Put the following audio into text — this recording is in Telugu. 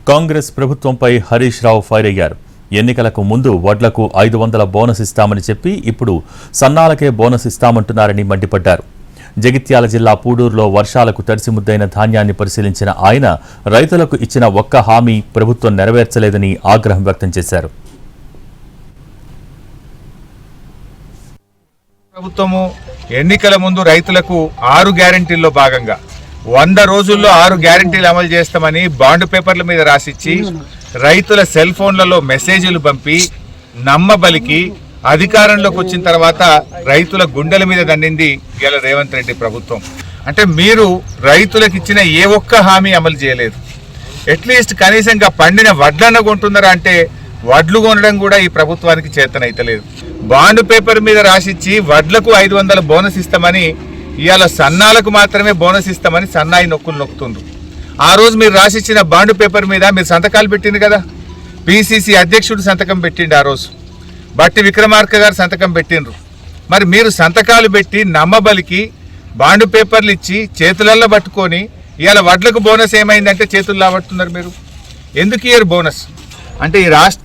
కాంగ్రెస్ ప్రభుత్వంపై హరీష్ రావు ఫైర్ అయ్యారు. ఎన్నికలకు ముందు వడ్లకు 500 బోనస్ ఇస్తామని చెప్పి ఇప్పుడు సన్నాలకే బోనస్ ఇస్తామంటున్నారని మండిపడ్డారు. జగిత్యాల జిల్లా పూడూరులో వర్షాలకు తడిసిముద్దైన ధాన్యాన్ని పరిశీలించిన ఆయన రైతులకు ఇచ్చిన ఒక్క హామీ ప్రభుత్వం నెరవేర్చలేదని ఆగ్రహం వ్యక్తం చేశారు. ప్రభుత్వము ఎన్నికల ముందు రైతులకు 6 గ్యారెంటీల్లో భాగంగా 100 రోజుల్లో 6 గ్యారెంటీలు అమలు చేస్తామని బాండ్ పేపర్ల మీద రాసిచ్చి రైతుల సెల్ ఫోన్లలో మెసేజ్లు పంపి నమ్మబలికి అధికారంలోకి వచ్చిన తర్వాత రైతుల గుండెల మీద దండింది ఇవాళ రేవంత్ రెడ్డి ప్రభుత్వం. అంటే మీరు రైతులకు ఇచ్చిన ఏ ఒక్క హామీ అమలు చేయలేదు. అట్లీస్ట్ కనీసంగా పండిన వడ్లన్న కొంటున్నారా అంటే వడ్లు కొనడం కూడా ఈ ప్రభుత్వానికి చేతనైతలేదు. బాండ్ పేపర్ మీద రాసిచ్చి వడ్లకు 500 బోనస్ ఇస్తామని ఇవాళ సన్నాలకు మాత్రమే బోనస్ ఇస్తామని సన్నాయి నొక్కులు నొక్కుతుండ్రు. ఆ రోజు మీరు రాసిచ్చిన బాండ్ పేపర్ మీద మీరు సంతకాలు పెట్టింది కదా, పిసిసి అధ్యక్షుడు సంతకం పెట్టిండు, ఆ రోజు బట్టి విక్రమార్క గారు సంతకం పెట్టిండ్రు. మరి మీరు సంతకాలు పెట్టి నమ్మబలికి బాండ్ పేపర్లు ఇచ్చి చేతులల్లో పట్టుకొని ఇవాళ వడ్లకు బోనస్ ఏమైందంటే చేతుల్లో పట్టుతున్నారు. మీరు ఎందుకు ఇయ్యరు బోనస్? అంటే ఈ రాష్ట్ర